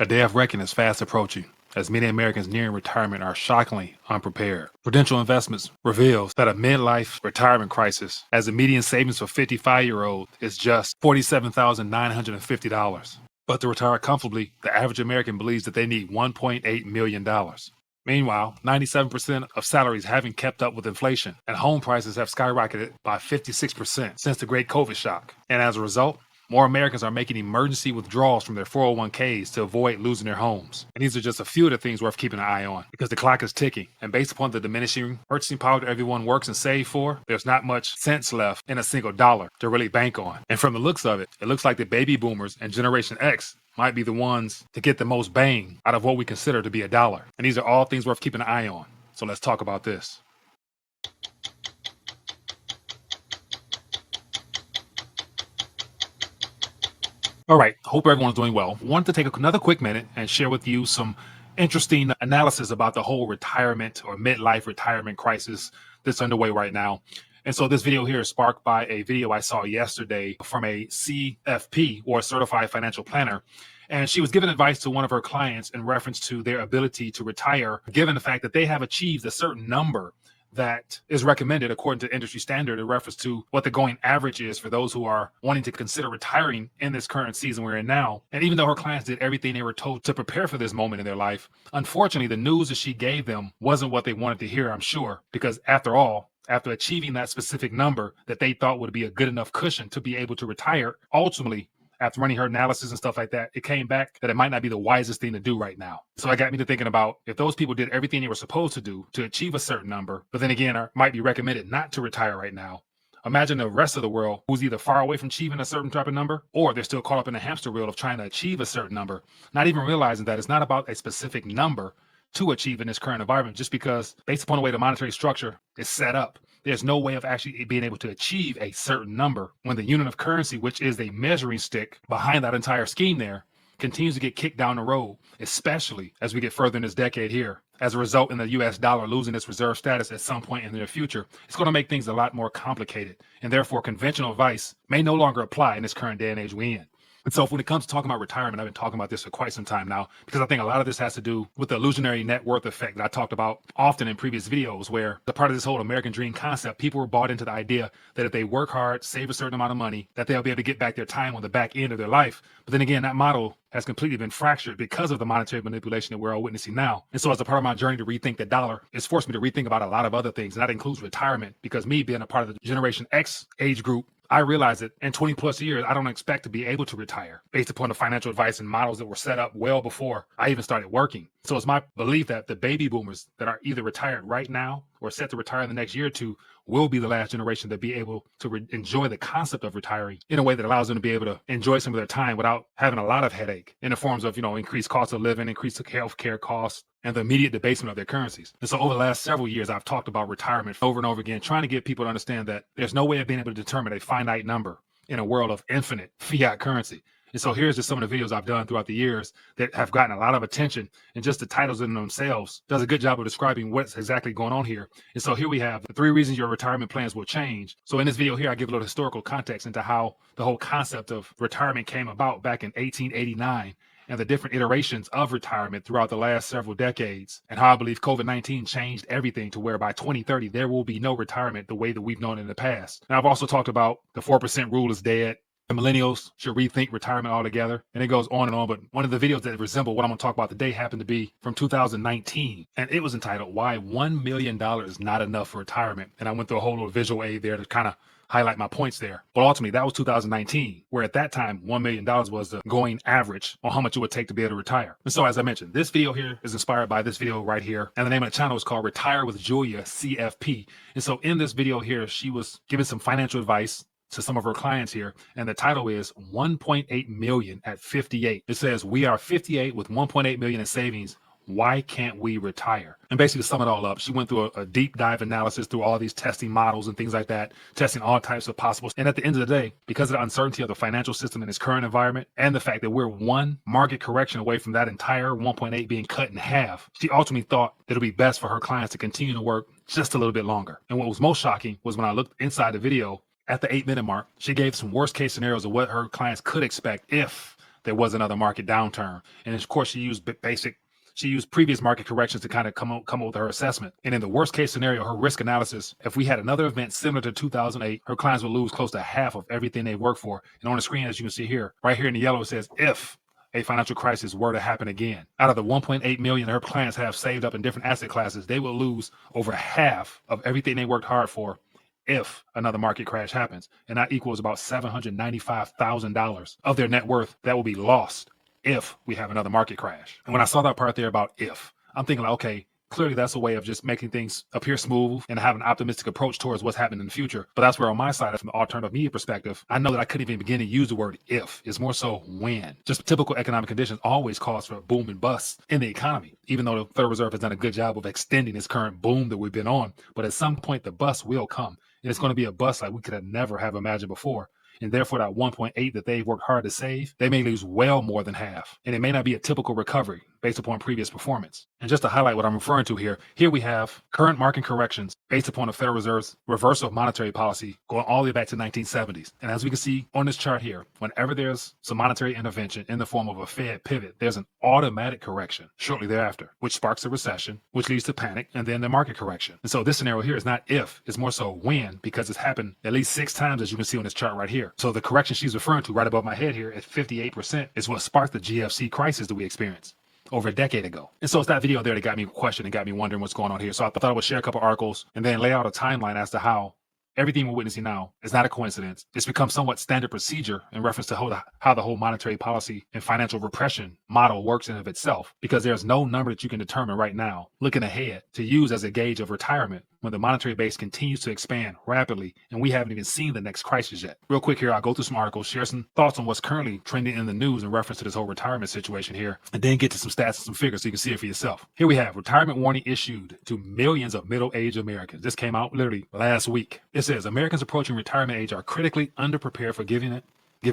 A day of reckoning is fast approaching, as many Americans nearing retirement are shockingly unprepared. Prudential Investments reveals that a midlife retirement crisis, as the median savings for 55-year-olds is just $47,950. But to retire comfortably, the average American believes that they need $1.8 million. Meanwhile, 97% of salaries haven't kept up with inflation, and home prices have skyrocketed by 56% since the great COVID shock. And as a result, more Americans are making emergency withdrawals from their 401ks to avoid losing their homes. And these are just a few of the things worth keeping an eye on, because the clock is ticking. And based upon the diminishing purchasing power that everyone works and saves for, there's not much sense left in a single dollar to really bank on. And from the looks of it, it looks like the baby boomers and Generation X might be the ones to get the most bang out of what we consider to be a dollar. And these are all things worth keeping an eye on. So let's talk about this. All right, hope everyone's doing well. Wanted to take another quick minute and share with you some interesting analysis about the whole retirement or midlife retirement crisis that's underway right now. And so this video here is sparked by a video I saw yesterday from a CFP, or Certified Financial Planner. And she was giving advice to one of her clients in reference to their ability to retire, given the fact that they have achieved a certain number that is recommended according to industry standard in reference to what the going average is for those who are wanting to consider retiring in this current season we're in now. And even though her clients did everything they were told to prepare for this moment in their life, unfortunately, the news that she gave them wasn't what they wanted to hear, I'm sure, because after all, after achieving that specific number that they thought would be a good enough cushion to be able to retire, ultimately, after running her analysis and stuff like that, it came back that it might not be the wisest thing to do right now. So it got me to thinking about, if those people did everything they were supposed to do to achieve a certain number, but then again, might be recommended not to retire right now. Imagine the rest of the world who's either far away from achieving a certain type of number, or they're still caught up in the hamster wheel of trying to achieve a certain number, not even realizing that it's not about a specific number to achieve in this current environment, just because based upon the way the monetary structure is set up, there's no way of actually being able to achieve a certain number when the unit of currency, which is a measuring stick behind that entire scheme there, continues to get kicked down the road, especially as we get further in this decade here. As a result, in the US dollar losing its reserve status at some point in the near future, it's going to make things a lot more complicated, and therefore conventional advice may no longer apply in this current day and age we're in. And so when it comes to talking about retirement, I've been talking about this for quite some time now, because I think a lot of this has to do with the illusionary net worth effect that I talked about often in previous videos, where the part of this whole American dream concept, people were bought into the idea that if they work hard, save a certain amount of money, that they'll be able to get back their time on the back end of their life. But then again, that model has completely been fractured because of the monetary manipulation that we're all witnessing now. And so as a part of my journey to rethink the dollar, it's forced me to rethink about a lot of other things, and that includes retirement, because me being a part of the Generation X age group, I realized that in 20 plus years, I don't expect to be able to retire based upon the financial advice and models that were set up well before I even started working. So it's my belief that the baby boomers that are either retired right now or set to retire in the next year or two will be the last generation to be able to enjoy the concept of retiring in a way that allows them to be able to enjoy some of their time without having a lot of headache in the forms of, increased cost of living, increased healthcare costs, and the immediate debasement of their currencies. And so over the last several years, I've talked about retirement over and over again, trying to get people to understand that there's no way of being able to determine a finite number in a world of infinite fiat currency. And so here's just some of the videos I've done throughout the years that have gotten a lot of attention, and just the titles in themselves does a good job of describing what's exactly going on here. And so here we have the 3 reasons your retirement plans will change. So in this video here, I give a little historical context into how the whole concept of retirement came about back in 1889, and the different iterations of retirement throughout the last several decades, and how I believe COVID-19 changed everything to where by 2030, there will be no retirement the way that we've known in the past. Now, I've also talked about the 4% rule is dead. The millennials should rethink retirement altogether. And it goes on and on. But one of the videos that resemble what I'm going to talk about today happened to be from 2019. And it was entitled, Why $1 Million is Not Enough for Retirement. And I went through a whole little visual aid there to kind of highlight my points there. But ultimately, that was 2019, where at that time, $1 million was the going average on how much it would take to be able to retire. And so, as I mentioned, this video here is inspired by this video right here. And the name of the channel is called Retire with Julia CFP. And so in this video here, she was giving some financial advice to some of her clients here, and the title is 1.8 million at 58. It says, we are 58 with 1.8 million in savings. Why can't we retire? And basically to sum it all up, she went through a deep dive analysis through all these testing models and things like that, testing all types of possibles. And at the end of the day, because of the uncertainty of the financial system in its current environment, and the fact that we're one market correction away from that entire 1.8 being cut in half, she ultimately thought that it'd be best for her clients to continue to work just a little bit longer. And what was most shocking was when I looked inside the video, at the 8-minute mark, she gave some worst case scenarios of what her clients could expect if there was another market downturn. And of course, she used previous market corrections to kind of come up with her assessment. And in the worst case scenario, her risk analysis, if we had another event similar to 2008, her clients would lose close to half of everything they work for. And on the screen, as you can see here, right here in the yellow, it says, if a financial crisis were to happen again. Out of the 1.8 million her clients have saved up in different asset classes, they will lose over half of everything they worked hard for if another market crash happens. And that equals about $795,000 of their net worth that will be lost if we have another market crash. And when I saw that part there about if, I'm thinking like, okay, clearly that's a way of just making things appear smooth and have an optimistic approach towards what's happening in the future. But that's where on my side, from the alternative media perspective, I know that I couldn't even begin to use the word if. It's more so when. Just typical economic conditions always cause for a boom and bust in the economy, even though the Federal Reserve has done a good job of extending this current boom that we've been on. But at some point, the bust will come. And it's going to be a bust like we could have never have imagined before. And therefore, that 1.8 that they've worked hard to save, they may lose well more than half. And it may not be a typical recovery based upon previous performance. And just to highlight what I'm referring to here we have current market corrections based upon the Federal Reserve's reversal of monetary policy going all the way back to 1970s. And as we can see on this chart here, whenever there's some monetary intervention in the form of a Fed pivot, there's an automatic correction shortly thereafter, which sparks a recession, which leads to panic, and then the market correction. And so this scenario here is not if, it's more so when, because it's happened at least 6 times, as you can see on this chart right here. So the correction she's referring to right above my head here at 58% is what sparked the GFC crisis that we experienced over a decade ago. And so it's that video there that got me questioning and got me wondering what's going on here. So I thought I would share a couple articles and then lay out a timeline as to how everything we're witnessing now is not a coincidence. It's become somewhat standard procedure in reference to how the whole monetary policy and financial repression model works in of itself, because there's no number that you can determine right now, looking ahead, to use as a gauge of retirement when the monetary base continues to expand rapidly and we haven't even seen the next crisis yet. Real quick here, I'll go through some articles, share some thoughts on what's currently trending in the news in reference to this whole retirement situation here, and then get to some stats and some figures so you can see it for yourself. Here we have retirement warning issued to millions of middle-aged Americans. This came out literally last week. It says Americans approaching retirement age are critically underprepared for giving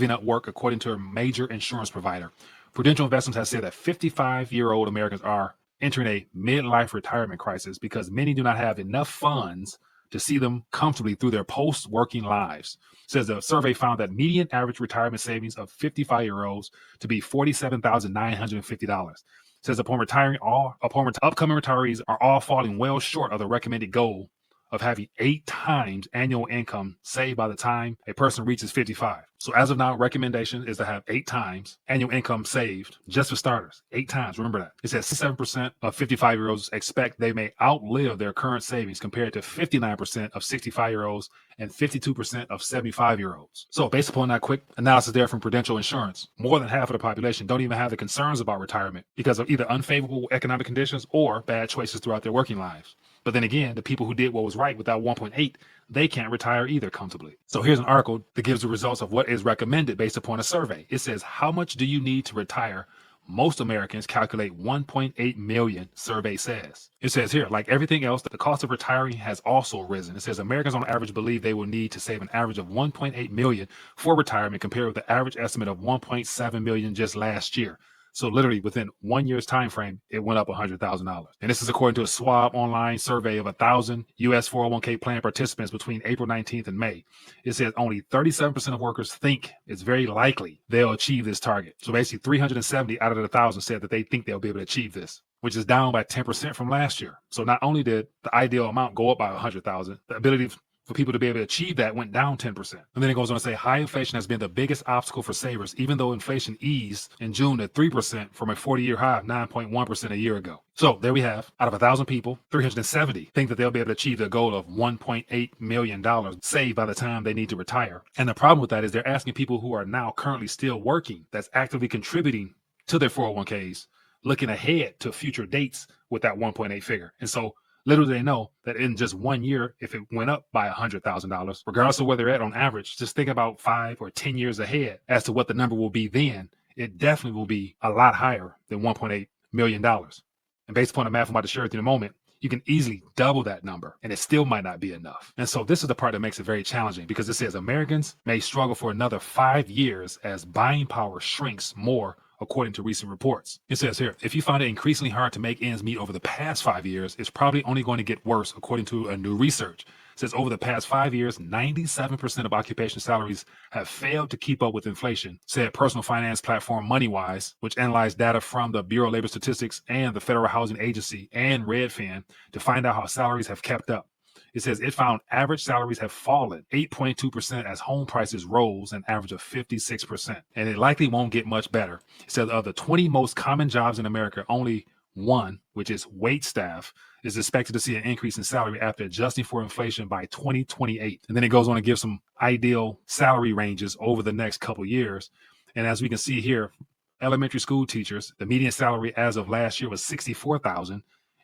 up work, according to a major insurance provider. Prudential Investments has said that 55-year-old Americans are entering a midlife retirement crisis because many do not have enough funds to see them comfortably through their post-working lives. It says the survey found that median average retirement savings of 55-year-olds to be $47,950. It says upcoming retirees are all falling well short of the recommended goal of having 8 times annual income saved by the time a person reaches 55. So as of now, recommendation is to have 8 times annual income saved, just for starters. 8 times, remember that. It says 7% of 55-year-olds expect they may outlive their current savings, compared to 59% of 65-year-olds and 52% of 75-year-olds. So based upon that quick analysis there from Prudential Insurance, more than half of the population don't even have the concerns about retirement because of either unfavorable economic conditions or bad choices throughout their working lives. But then again, the people who did what was right without 1.8, they can't retire either comfortably. So here's an article that gives the results of what is recommended based upon a survey. It says, how much do you need to retire? Most Americans calculate 1.8 million, survey says. It says here, like everything else, the cost of retiring has also risen. It says Americans on average believe they will need to save an average of 1.8 million for retirement, compared with the average estimate of 1.7 million just last year. So literally within 1 year's time frame, it went up $100,000. And this is according to a Schwab online survey of 1,000 U.S. 401k plan participants between April 19th and May. It says only 37% of workers think it's very likely they'll achieve this target. So basically 370 out of the 1,000 said that they think they'll be able to achieve this, which is down by 10% from last year. So not only did the ideal amount go up by 100,000, the ability for people to be able to achieve that went down 10%. And then it goes on to say high inflation has been the biggest obstacle for savers, even though inflation eased in June to 3% from a 40-year high of 9.1% a year ago. So there we have, out of 1,000 people, 370 think that they'll be able to achieve their goal of $1.8 million saved by the time they need to retire. And the problem with that is they're asking people who are now currently still working, that's actively contributing to their 401ks, looking ahead to future dates with that 1.8 figure. And so little do they know that in just 1 year, if it went up by $100,000, regardless of where they're at on average, just think about 5 or 10 years ahead as to what the number will be then. It definitely will be a lot higher than $1.8 million. And based upon the math I'm about to share with you in a moment, you can easily double that number, and it still might not be enough. And so this is the part that makes it very challenging, because it says Americans may struggle for another 5 years as buying power shrinks more, according to recent reports. It says here, if you find it increasingly hard to make ends meet over the past 5 years, it's probably only going to get worse, according to a new research. It says over the past 5 years, 97% of occupation salaries have failed to keep up with inflation, said personal finance platform MoneyWise, which analyzed data from the Bureau of Labor Statistics and the Federal Housing Agency and Redfin to find out how salaries have kept up. It says it found average salaries have fallen 8.2% as home prices rose an average of 56%. And it likely won't get much better. It says of the 20 most common jobs in America, only one, which is wait staff, is expected to see an increase in salary after adjusting for inflation by 2028. And then it goes on to give some ideal salary ranges over the next couple years. And as we can see here, elementary school teachers, the median salary as of last year was $64,000.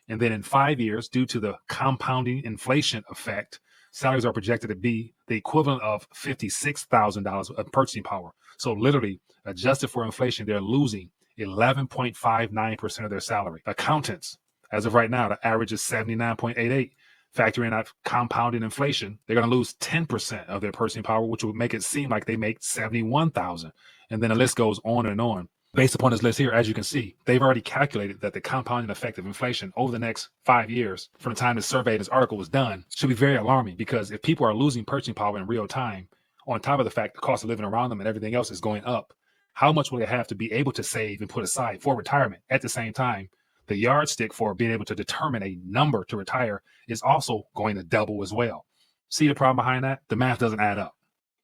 And then in 5 years, due to the compounding inflation effect, salaries are projected to be the equivalent of $56,000 of purchasing power. So literally, adjusted for inflation, they're losing 11.59% of their salary. Accountants, as of right now, the average is 79.88. Factor in that compounding inflation, they're going to lose 10% of their purchasing power, which would make it seem like they make $71,000. And then the list goes on and on. Based upon this list here, as you can see, they've already calculated that the compounding effect of inflation over the next 5 years from the time the survey, this article was done, should be very alarming, because if people are losing purchasing power in real time, on top of the fact the cost of living around them and everything else is going up, how much will they have to be able to save and put aside for retirement? At the same time, the yardstick for being able to determine a number to retire is also going to double as well. See the problem behind that? The math doesn't add up.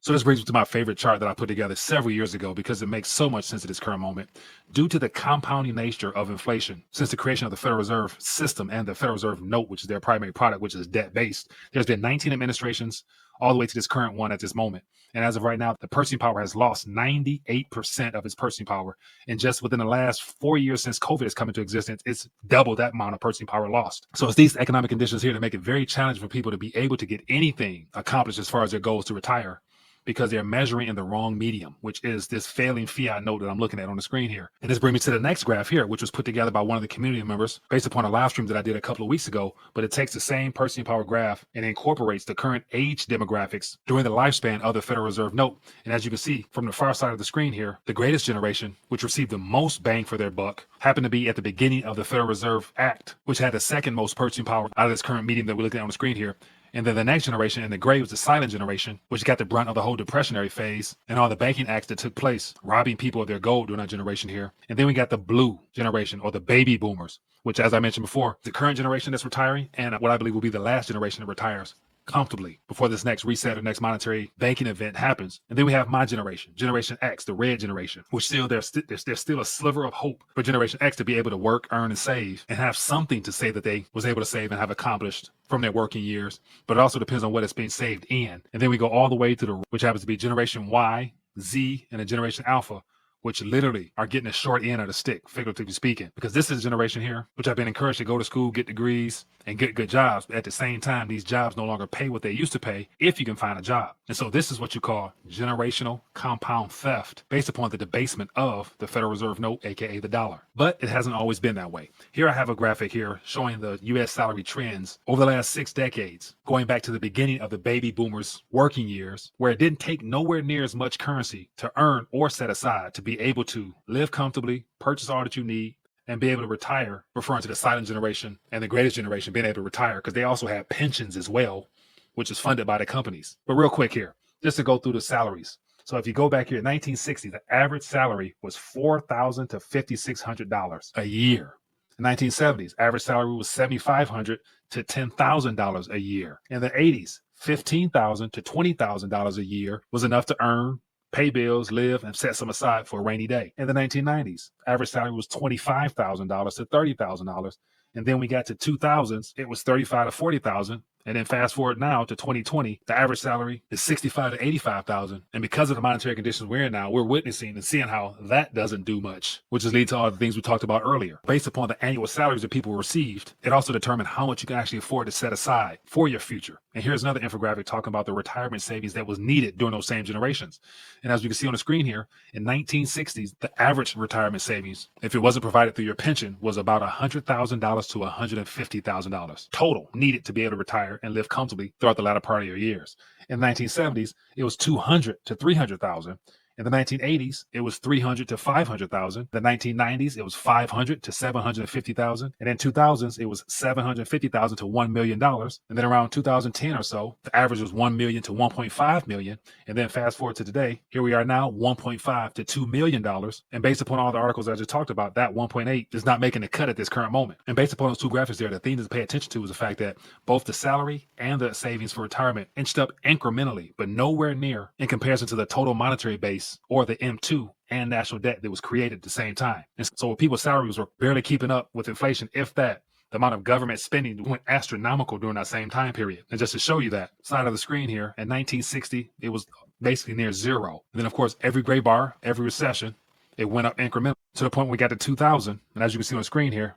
So this brings me to my favorite chart that I put together several years ago because it makes so much sense at this current moment. Due to the compounding nature of inflation, since the creation of the Federal Reserve System and the Federal Reserve Note, which is their primary product, which is debt-based, there's been 19 administrations all the way to this current one at this moment. And as of right now, the purchasing power has lost 98% of its purchasing power. And just within the last 4 years since COVID has come into existence, it's double that amount of purchasing power lost. So it's these economic conditions here that make it very challenging for people to be able to get anything accomplished as far as their goals to retire, because they're measuring in the wrong medium, which is this failing fiat note that I'm looking at on the screen here. And this brings me to the next graph here, which was put together by one of the community members based upon a live stream that I did a couple of weeks ago. But it takes the same purchasing power graph and incorporates the current age demographics during the lifespan of the Federal Reserve note. And as you can see from the far side of the screen here, the greatest generation, which received the most bang for their buck, happened to be at the beginning of the Federal Reserve Act, which had the second most purchasing power out of this current medium that we're looking at on the screen here. And then the next generation in the gray was the silent generation, which got the brunt of the whole depressionary phase and all the banking acts that took place, robbing people of their gold during that generation here. And then we got the blue generation, or the baby boomers, which, as I mentioned before, the current generation that's retiring and what I believe will be the last generation that retires comfortably before this next reset or next monetary banking event happens. And then we have my generation, Generation X, the red generation, which there's still a sliver of hope for Generation X to be able to work, earn, and save, and have something to say that they was able to save and have accomplished from their working years. But it also depends on what it's being saved in. And then we go all the way to which happens to be Generation Y, Z, and a Generation Alpha, which literally are getting a short end of the stick, figuratively speaking, because this is a generation here, which have been encouraged to go to school, get degrees, and get good jobs. But at the same time, these jobs no longer pay what they used to pay if you can find a job. And so this is what you call generational compound theft based upon the debasement of the Federal Reserve note, aka the dollar. But it hasn't always been that way. Here I have a graphic here showing the U.S. salary trends over the last 6 decades, going back to the beginning of the baby boomers' working years, where it didn't take nowhere near as much currency to earn or set aside to be able to live comfortably, purchase all that you need, and be able to retire, referring to the silent generation and the greatest generation being able to retire, because they also have pensions as well, which is funded by the companies. But real quick here, just to go through the salaries. So if you go back here in 1960, the average salary was $4,000 to $5,600 a year. In 1970s, average salary was $7,500 to $10,000 a year. In the 80s, $15,000 to $20,000 a year was enough to earn, pay bills, live, and set some aside for a rainy day. In the 1990s, average salary was $25,000 to $30,000. And then we got to 2000s, it was $35,000 to $40,000. And then fast forward now to 2020, the average salary is $65,000 to $85,000. And because of the monetary conditions we're in now, we're witnessing and seeing how that doesn't do much, which is lead to all the things we talked about earlier. Based upon the annual salaries that people received, it also determined how much you can actually afford to set aside for your future. And here's another infographic talking about the retirement savings that was needed during those same generations. And as you can see on the screen here, in 1960s, the average retirement savings, if it wasn't provided through your pension, was about $100,000 to $150,000 total needed to be able to retire and live comfortably throughout the latter part of your years. In the 1970s, it was $200,000 to $300,000. In the 1980s, it was 300 to 500,000. The 1990s, it was 500 to 750,000. And in 2000s, it was 750,000 to $1 million. And then around 2010 or so, the average was 1 million to 1.5 million. And then fast forward to today, here we are now, 1.5 to $2 million. And based upon all the articles I just talked about, that 1.8 is not making the cut at this current moment. And based upon those two graphics there, the thing to pay attention to is the fact that both the salary and the savings for retirement inched up incrementally, but nowhere near in comparison to the total monetary base or the M2 and national debt that was created at the same time. And so people's salaries were barely keeping up with inflation, if that. The amount of government spending went astronomical during that same time period. And just to show you that, side of the screen here, in 1960, it was basically near zero. And then, of course, every gray bar, every recession, it went up incrementally to the point where we got to 2000. And as you can see on the screen here,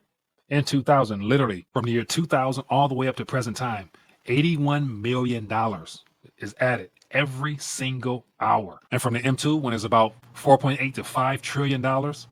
in 2000, literally from the year 2000 all the way up to present time, $81 million is added every single hour. And from the M2, when it's about 4.8 to $5 trillion,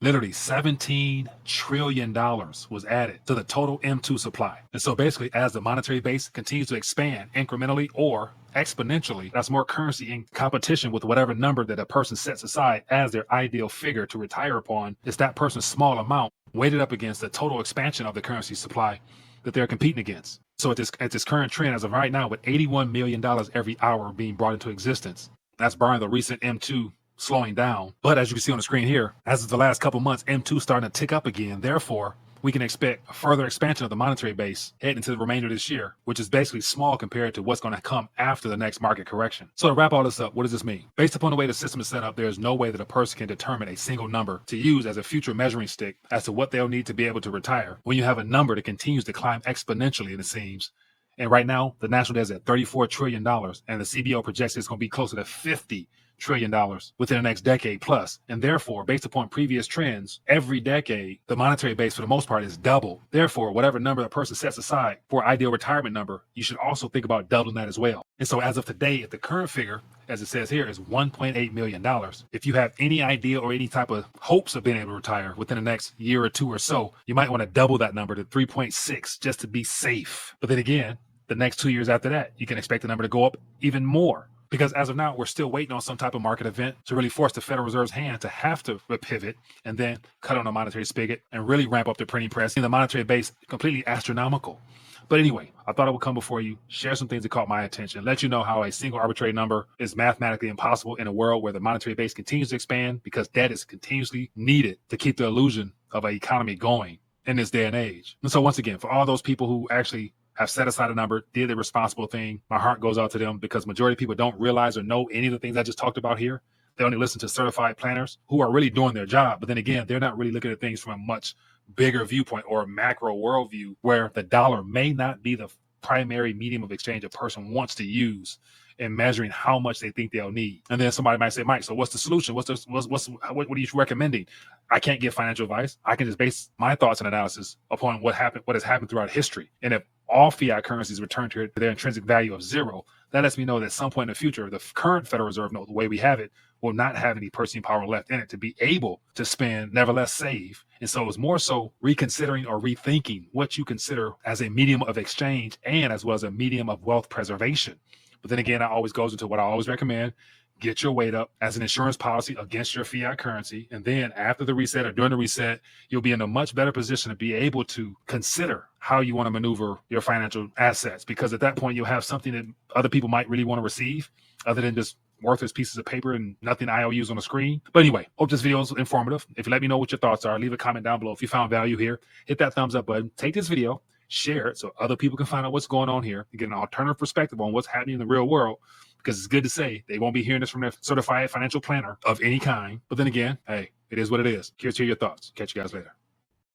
literally $17 trillion was added to the total M2 supply. And so basically, as the monetary base continues to expand incrementally or exponentially, that's more currency in competition with whatever number that a person sets aside as their ideal figure to retire upon. It's that person's small amount weighted up against the total expansion of the currency supply that they're competing against. So at this current trend, as of right now, with $81 million every hour being brought into existence, that's barring the recent M2 slowing down. But as you can see on the screen here, as of the last couple months, M2 starting to tick up again. Therefore, we can expect a further expansion of the monetary base heading into the remainder of this year, which is basically small compared to what's going to come after the next market correction. So to wrap all this up, what does this mean? Based upon the way the system is set up, there is no way that a person can determine a single number to use as a future measuring stick as to what they'll need to be able to retire when you have a number that continues to climb exponentially, it seems. And right now, the national debt is at $34 trillion, and the CBO projects it's going to be closer to $50 trillion within the next decade plus. And therefore, based upon previous trends, every decade, the monetary base for the most part is double. Therefore, whatever number a person sets aside for ideal retirement number, you should also think about doubling that as well. And so as of today, if the current figure, as it says here, is $1.8 million, if you have any idea or any type of hopes of being able to retire within the next year or two or so, you might want to double that number to 3.6 just to be safe. But then again, the next 2 years after that, you can expect the number to go up even more. Because as of now, we're still waiting on some type of market event to really force the Federal Reserve's hand to have to pivot and then cut on the monetary spigot and really ramp up the printing press and the monetary base completely astronomical. But anyway, I thought I would come before you, share some things that caught my attention, let you know how a single arbitrary number is mathematically impossible in a world where the monetary base continues to expand because debt is continuously needed to keep the illusion of an economy going in this day and age. And so once again, for all those people who actually have set aside a number, did the responsible thing, my heart goes out to them, because majority of people don't realize or know any of the things I just talked about here. They only listen to certified planners who are really doing their job. But then again, they're not really looking at things from a much bigger viewpoint or a macro worldview where the dollar may not be the primary medium of exchange a person wants to use in measuring how much they think they'll need. And then somebody might say, Mike, so what's the solution? What are you recommending? I can't give financial advice. I can just base my thoughts and analysis upon what has happened throughout history. And if all fiat currencies return to their intrinsic value of zero, that lets me know that at some point in the future, the current Federal Reserve note, the way we have it, will not have any purchasing power left in it to be able to spend, nevertheless save. And so it's more so reconsidering or rethinking what you consider as a medium of exchange and as well as a medium of wealth preservation. But then again, it always goes into what I always recommend. Get your weight up as an insurance policy against your fiat currency. And then after the reset or during the reset, you'll be in a much better position to be able to consider how you want to maneuver your financial assets. Because at that point, you'll have something that other people might really want to receive other than just worthless pieces of paper and nothing IOUs on the screen. But anyway, hope this video is informative. If you let me know what your thoughts are, leave a comment down below. If you found value here, hit that thumbs up button. Take this video, share it so other people can find out what's going on here and get an alternative perspective on what's happening in the real world. Because it's good to say they won't be hearing this from their certified financial planner of any kind. But then again, hey, it is what it is. Here's to your thoughts. Catch you guys later.